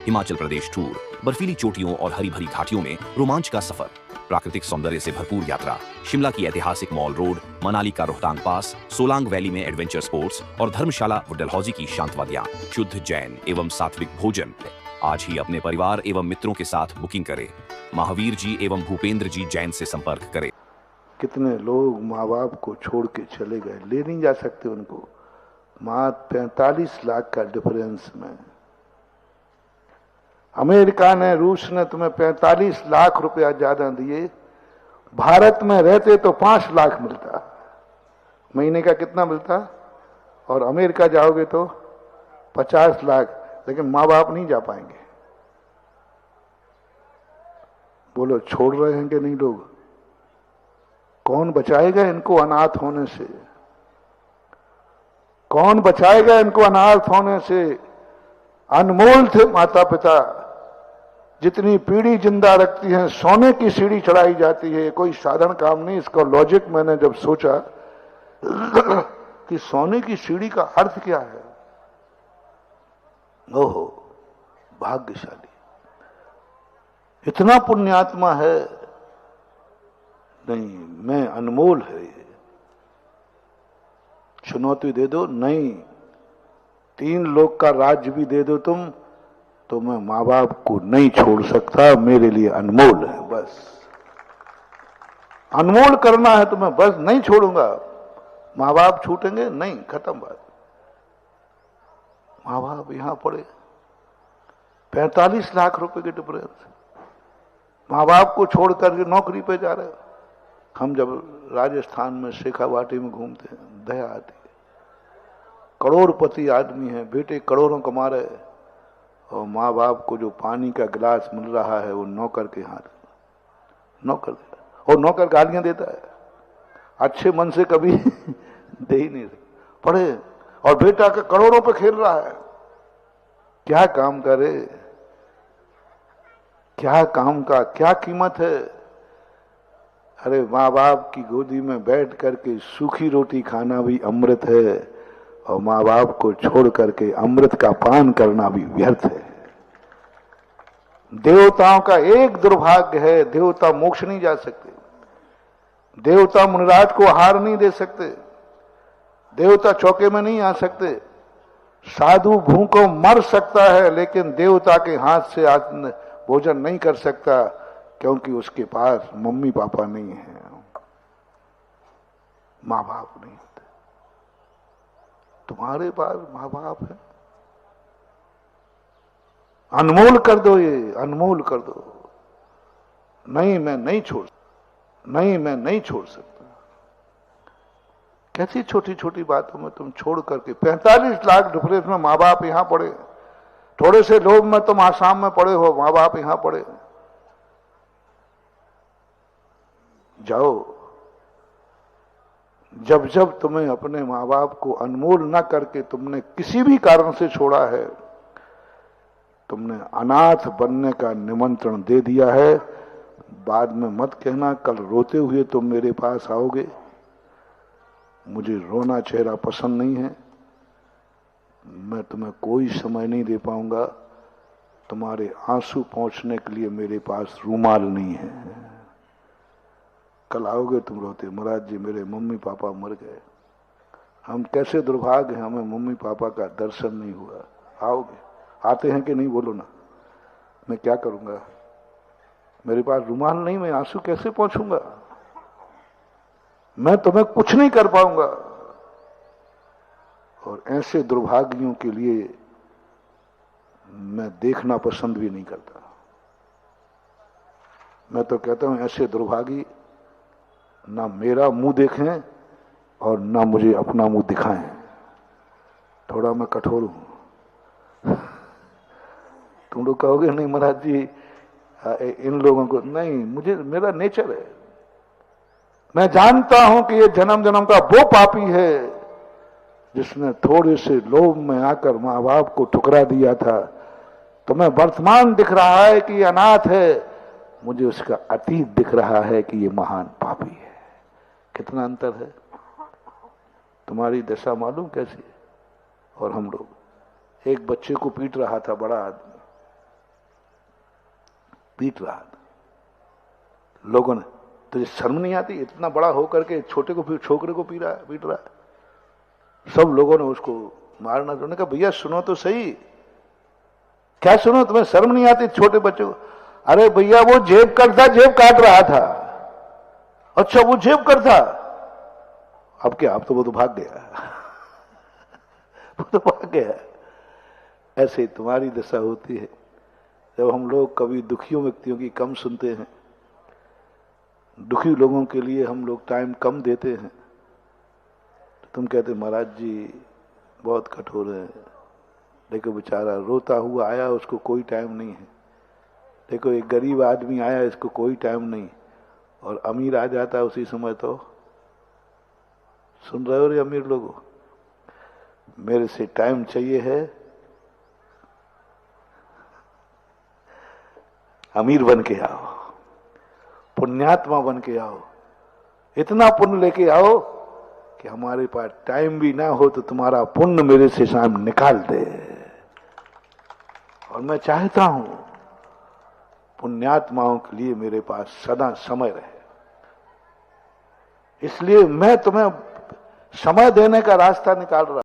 Himachal Pradesh tour, बर्फीली चोटियों और हरी भरी घाटियों में रोमांच का सफर, प्राकृतिक सौंदर्य से भरपूर यात्रा, शिमला की ऐतिहासिक मॉल रोड, मनाली का रोहतांग पास, सोलांग वैली में एडवेंचर स्पोर्ट्स और धर्मशाला व डलहौजी की शांत वादियां, शुद्ध जैन एवं सात्विक भोजन। आज ही अपने परिवार एवं मित्रों के साथ बुकिंग करें। महावीर जी एवं भूपेंद्र जी जैन से संपर्क करें। कितने लोग माँ बाप को छोड़ के चले गए, ले नहीं जा सकते उनको। मात्र 45 लाख का डिफरेंस में अमेरिका ने, रूस ने तुम्हें 45 लाख रुपया ज्यादा दिए। भारत में रहते तो 5 लाख मिलता, महीने का कितना मिलता, और अमेरिका जाओगे तो 50 लाख। लेकिन माँ बाप नहीं जा पाएंगे। बोलो छोड़ रहे हैं कि नहीं लोग? कौन बचाएगा इनको अनाथ होने से? कौन बचाएगा इनको अनाथ होने से? अनमोल थे माता पिता, जितनी पीढ़ी जिंदा रखती है, सोने की सीढ़ी चढ़ाई जाती है। कोई साधारण काम नहीं। इसका लॉजिक मैंने जब सोचा कि सोने की सीढ़ी का अर्थ क्या है, ओहो भाग्यशाली, इतना पुण्यात्मा है। नहीं, मैं अनमोल है ये। चुनौती दे दो, नहीं 3 लोक का राज्य भी दे दो तुम, तो मैं माँ बाप को नहीं छोड़ सकता। मेरे लिए अनमोल है। बस अनमोल करना है तो मैं बस नहीं छोड़ूंगा। माँ बाप छूटेंगे नहीं, खत्म बात। माँ बाप यहां पड़े, 45 लाख रुपए के डिफरेंस। माँ बाप को छोड़ करके नौकरी पे जा रहे हो। हम जब राजस्थान में शेखावाटी में घूमते हैं, दया आती है। करोड़पति आदमी है, बेटे करोड़ों कमा रहे, और माँ बाप को जो पानी का गिलास मिल रहा है वो नौकर के हाथ, नौकर देता है। और नौकर गालियां देता है, अच्छे मन से कभी दे ही नहीं पड़े। और बेटा का करोड़ों पे खेल रहा है, क्या काम करे, क्या काम का क्या कीमत है। अरे माँ बाप की गोदी में बैठ करके सूखी रोटी खाना भी अमृत है, और माँ बाप को छोड़ करके अमृत का पान करना भी व्यर्थ है। देवताओं का एक दुर्भाग्य है, देवता मोक्ष नहीं जा सकते। देवता मुनिराज को आहार नहीं दे सकते। देवता चौके में नहीं आ सकते। साधु भूखों मर सकता है, लेकिन देवता के हाथ से भोजन नहीं कर सकता, क्योंकि उसके पास मम्मी पापा नहीं है, माँ बाप नहीं होते। तुम्हारे पास माँ बाप है, अनमोल कर दो, ये अनमोल कर दो। नहीं मैं नहीं छोड़, नहीं मैं नहीं छोड़ सकता। कैसी छोटी छोटी बातों में तुम छोड़ करके 45 लाख डिफरेंस में माँ बाप यहां पड़े। थोड़े से लोभ में तुम आसाम में पड़े हो, माँ बाप यहां पड़े। जाओ। जब जब तुम्हें अपने माँ बाप को अनमोल न करके तुमने किसी भी कारण से छोड़ा है, तुमने अनाथ बनने का निमंत्रण दे दिया है। बाद में मत कहना कल रोते हुए तुम मेरे पास आओगे। मुझे रोना चेहरा पसंद नहीं है। मैं तुम्हें कोई समय नहीं दे पाऊंगा। तुम्हारे आंसू पहुंचने के लिए मेरे पास रूमाल नहीं है। कल आओगे तुम रोते, महाराज जी मेरे मम्मी पापा मर गए। हम कैसे दुर्भाग्य हैं, हमें मम्मी पापा का दर्शन नहीं हुआ। आओगे? आते हैं कि नहीं बोलो ना। मैं क्या करूंगा, मेरे पास रुमाल नहीं, मैं आंसू कैसे पहुंचूंगा? मैं तुम्हें कुछ नहीं कर पाऊंगा। और ऐसे दुर्भाग्यों के लिए मैं देखना पसंद भी नहीं करता। मैं तो कहता हूं ऐसे दुर्भागी ना मेरा मुंह देखें और ना मुझे अपना मुंह दिखाएं। थोड़ा मैं कठोर हूं। तुम लोग कहोगे नहीं महाराज जी इन लोगों को, नहीं, मुझे मेरा नेचर है। मैं जानता हूं कि ये जन्म जन्म का वो पापी है जिसने थोड़े से लोभ में आकर माँ बाप को ठुकरा दिया था। तुम्हें वर्तमान दिख रहा है कि ये अनाथ है, मुझे उसका अतीत दिख रहा है कि ये महान पापी है। कितना अंतर है। तुम्हारी दशा मालूम कैसी है। और हम लोग, एक बच्चे को पीट रहा था बड़ा आदमी, पीट रहा था। लोगों ने, तुझे शर्म नहीं आती, इतना बड़ा होकर के छोटे को छोकरे को पीट रहा है। सब लोगों ने उसको मारना। उन्होंने कहा भैया सुनो तो सही। क्या सुनो, तुम्हें शर्म नहीं आती छोटे बच्चे को? अरे भैया वो जेब काट रहा था। अच्छा वो जेब करता, अब क्या, अब तो वो तो भाग गया वो तो भाग गया। ऐसे तुम्हारी दशा होती है जब हम लोग कभी दुखियों व्यक्तियों की कम सुनते हैं, दुखी लोगों के लिए हम लोग टाइम कम देते हैं, तो तुम कहते महाराज जी बहुत कठोर है। देखो बेचारा रोता हुआ आया, उसको कोई टाइम नहीं है। देखो एक गरीब आदमी आया, इसको कोई टाइम नहीं, और अमीर आ जाता है उसी समय। तो सुन रहे हो रे अमीर लोगों, मेरे से टाइम चाहिए है, अमीर बन के आओ, पुण्यात्मा बन के आओ, इतना पुण्य लेके आओ कि हमारे पास टाइम भी ना हो तो तुम्हारा पुण्य मेरे से शाम निकाल दे। और मैं चाहता हूं पुण्यात्माओं के लिए मेरे पास सदा समय रहे, इसलिए मैं तुम्हें समय देने का रास्ता निकाल रहा हूं।